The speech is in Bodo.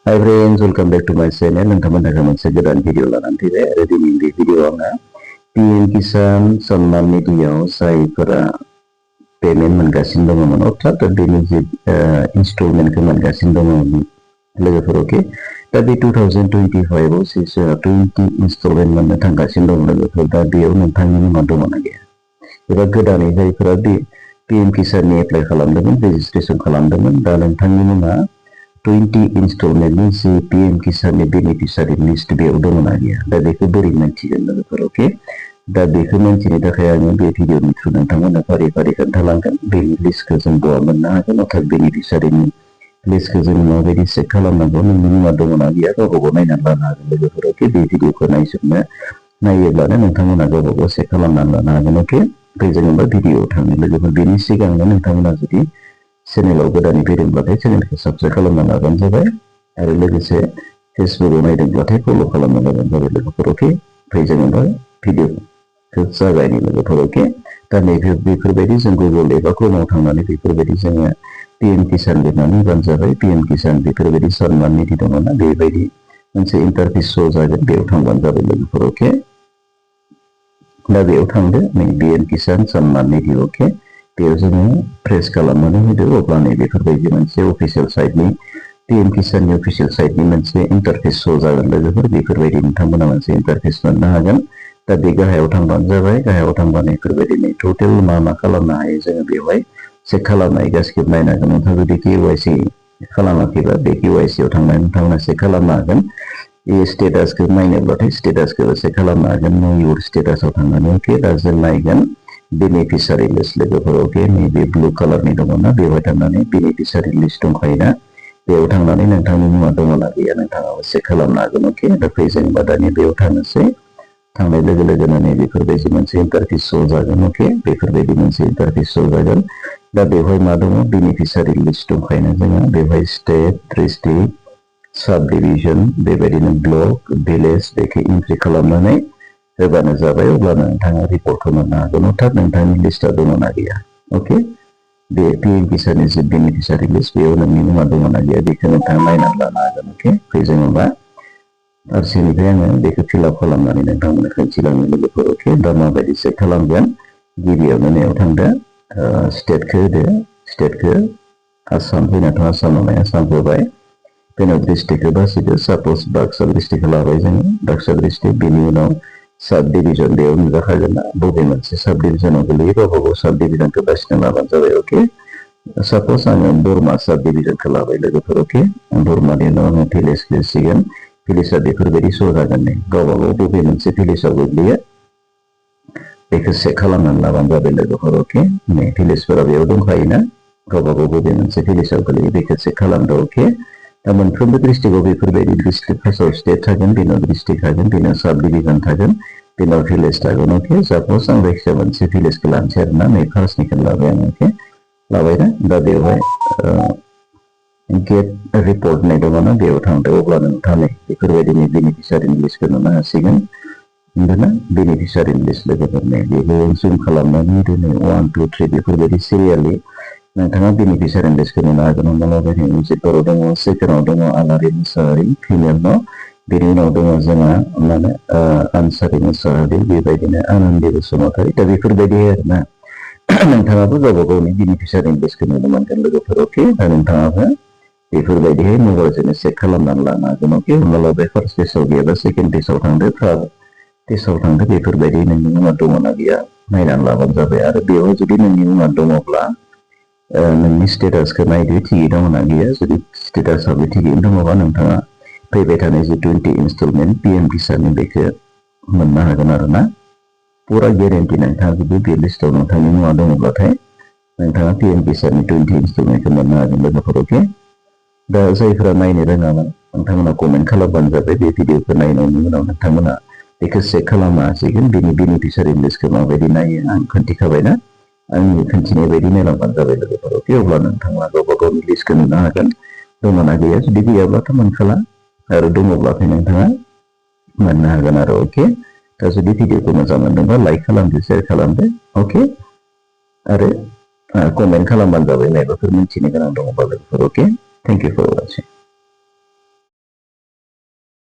Hi friends, welcome back to my channel. नोंथांमोनहा मोनसे गोदान भिडिअ लानानै फैबाय आरो दिनैनि बे भिडिअआव आङो PM किसान सन्मान निधियाव जायफोरा पेमेन्ट मोनगासिनो दङमोन अर्थात बेनि जे इनस्टलमेन्टखौ मोनगासिनो दङमोन लोगोफोर अके दा बे 2025 आव 20 इनस्टलमेन्ट मोननो थांगासिनो दं लोगोफोर दा बेयाव नोंथांनि मुङा दङना गैया एबा गोदानै जायफोरा बे PM किसाननि एप्लाइ खालामदोंमोन रेजिस्ट्रेसन खालामदोंमोन दा नोंथांनि मुङा 20 इनस्टलमेन्टनि जे PM किसाननि बेनिफिसियारि लिस्ट बेयाव दङना गैया दा बेखौ बोरै मोनथिगोन लोगोफोर अके दा बेखौ मोनथिनो थाखाय आङो बे भिडिअनि थ्रु नोंथांमोननो फारि फारि खोन्थालांगोन बेनि लिस्टखौ जों बहा मोननो हागोन अर्थात बेनिफिसियारिनि लिस्टखौ जों माबायदि चेक खालामनांगौ नोंनि मुङा दङना गैया गावबा गाव नायनानै लानो हागोन लोगोफोर अके बे भिडिअखौ नायोब्लानो नोंथांमोना गावबा गाव चेक खालामनानै लानो हागोन अके फै जों होमबा भिडिअआव थांनो लोगोफोर बेनि सिगांनो नोंथांमोना जुदि चेनेलाव गोदानै फैदोंब्लाथाय चेनेलखौ साबस्क्राइब खालामना लाबानो जाबाय आरो लोगोसे फेसबुकआव नायदोंब्लाथाय फल' खालामना लाबानो जाबाय लोगोफोर अके फै जों होमबा भिडिअखौ जागायनि लोगोफोर अके दा नैबे बेफोरबायदि जों गुगोल एबा क्रोमआव थांनानै बेफोरबायदि जोङो PM किसान लिरनानै होबानो जाबाय PM किसान बेफोरबायदि सन्मान निधि दङना बेबायदि मोनसे इन्टारफेस श' जागोन बेयाव थांबानो जाबाय लोगोफोर अके दा बेयाव थांदो नै PM किसान सन्मान निधि अके बेयाव जोङो प्रेस खालामनानै होदो अब्ला नै बेफोरबायदि मोनसे अफिसियेल साइटनि PM किसाननि अफिसियेल साइटनि मोनसे इन्टारफेस श' जागोन लोगोफोर बेफोरबायदि नोंथांमोना मोनसे इन्टारफेस मोननो हागोन दा बे गाहायाव थांबानो जाबाय गाहायाव थांबानो बेफोरबायदिनो टटेल मा खालामनो हायो जोङो बेवहाय चेक खालामनाय गासिखौबो नायनो हागोन नोंथाङा जुदि KYC खालामाखैबा बे KYC आव थांनानै नोंथांमोना चेक खालामनो हागोन बे स्टेटासखौ नायनोब्लाथाय स्टेटासखौ चेक खालामनो हागोन नो इउर स्टेटासआव थांनानै अके दा जों नायगोन बेनिफिसियारि लिस्ट लोगोफोर अके नैबे ब्लु कालारनि दङना बेवहाय थांनानै बेनिफिसियारि लिस्ट दंखायोना बेयाव थांनानै नोंथांनि मुङा दङना गैया नोंथाङाबो चेक खालामनो हागोन अके दा फै जों होमबा दानिया बेयाव थांनोसै थांनाय लोगो लोगोनो नै बेफोरबायदि मोनसे इन्टारफेस श' जागोन अके बेफोरबायदि मोनसे इन्टारफेस श' जागोन दा बेवहाय मा दङ बेनिफिसियारि लिस्ट दंखायोना जोङो बेवहाय स्टेट डिस्ट्रिक्ट साब डिभिजन बेबायदिनो ब्लक भिलेज बेखौ एन्ट्रि खालामनानै होबानो जाबाय अब्लानो नोंथाङा रिपर्टखौ मोननो हागोन अर्थात नोंथांनि लिस्टआ दङना गैया अके बे PM किसाननि जे बेनिफिसियारि लिस्ट बेयाव नोंनि मुङा दङना गैया बेखौ नोंथाङा नायनानै लानो हागोन अके फै जों होमबा फारसेनिफ्राय आङो बेखौ फिलआप खालामनानै नोंथांमोननो खोन्थिलांनो लोगोफोर अके दा माबायदि चेक खालामगोन गिबियावनो नैयाव थांदो स्टेटखौ होदो स्टेटखौ आसाम फैनाथ' आसामाव नाय आसाम होबाय बेनाव डिस्ट्रिक्टखौ बासिदो साप'ज बाक्सा डिस्ट्रिक्टखौ लाबाय जोङो बाक्सा डिस्ट्रिक्ट बेनि उनाव साब डिभिजन बेयाव नुजाखागोन ना बबे मोनसे साब डिभिजनाव गोलैयो गावबा गाव साब डिभिजनखौ बासिना लाबानो जाबाय अके साप'ज आङो बरमा साब डिभिजनखौ लाबाय लोगोफोर अके बरमानि उनाव आङो भिलेजखौ होसिगोन भिलेजआ बेफोरबायदि श' जागोन नै गावबा गाव बबे मोनसे भिलेजाव गोग्लैयो बेखौ चेक खालामनानै लाबानो जाबाय लोगोफोर अके नै भिलेजफोरा बेयाव दंखायोना गावबा गाव बबे मोनसे भिलेजाव गोलैयो बेखौ चेक खालामदो अके दा मोनफ्रोमबो डिस्ट्रिक्टआव बेफोरबायदि डिस्ट्रिक्ट फार्स्टआव स्टेट थागोन बेनाव डिस्ट्रिक्ट थागोन बेनाव साब डिभिजन थागोन बेनाव भिलेज थागोन अके साप'ज आं जायखिजाया मोनसे भिलेजखौ लानोसै आरोना नै फार्स्टनिखौ लाबाय आं अके लाबायना दा बेवहाय गेट रिपर्ट होननाय दङना बेयाव थांदो अब्ला नोंथाङा बेफोरबायदिनो बेनिफिसियारिनि लिस्टखौ नुनो हासिगोन होनदोंना बेनिफिसियारिनि लिस्ट लोगोफोर नै बेखौ जुम खालामनानै दिनै 1 2 3 बेफोरबायदि सिरियालि नोंथाङा बेनिफिसियारिनि लिस्टखौ नुनो हागोन हमना लाबाय मिउजिकफोराव दङ सेकेन्डआव दङ आलारि मुसाहारि फिमेल न' बेनि उनाव दङ जोंहा माने आनसारि मुसाहारि बेबायदिनो आनन्दि बसुमतारि दा बेफोरबायदि आरोना नोंथाङाबो गावबा गावनि बेनिफिसियारिनि लिस्टखौ नुनो मोनगोन लोगोफोर अके दा नोंथाङाबो बेफोरबायदिहाय मबाइलजोंनो चेक खालामनानै लानो हागोन अके हमना लाबाय फार्स्ट पेजआव गैयाबा सेकेन्ड पेजआव थांदो थार्ड पेजआव थांदो बेफोरबायदि नोंनि मुङा दङना गैया नायनानै लाबानो जाबाय आरो बेयाव जुदि नोंनि मुङा दङब्ला नोंनि स्टेटासखौ नायदो थिगै दङना गैया जुदि स्टेटासआबो थिगैनो दङबा नोंथाङा फैबाय थानाय जे 20 इनस्टलमेन्ट PM किसाननि बेखौ मोननो हागोन आरोना पुरा गेरेन्टि नोंथाङा जुदि बे लिस्टआव नोंथांनि मुङा दङब्लाथाय नोंथाङा PM किसाननि 20 इनस्टलमेन्टखौ मोननो हागोन लोगोफोर अके दा जायफोरा नायनो रोङामोन नोंथांमोना कमेन्ट खालामबानो जाबाय बे भिडिअखौ नायनायनि उनाव नोंथांमोना बेखौ चेक खालामनो हासिगोन बेनि बेनिफिसियारि लिस्टखौ माबायदि नायो आं खोन्थिखाबायना आंनि खोन्थिनाय बायदि नायलांबानो जाबाय लोगोफोर अके अब्ला नोंथाङा गावबा गावनि लिस्टखौ नुनो हागोन दङना गैया जुदि गैयाब्लाथ' मोनखाला आरो दङब्लाथाय नोंथाङा मोननो हागोन आरो अके दा जुदि भिडिअखौ मोजां मोनदोंबा लाइक खालामदो शेयार खालामदो अके आरो कमेन्ट खालामबानो जाबाय माबाफोर मिन्थिनो गोनां दङबा लोगोफोर अके थेंक इउ फर वाचिं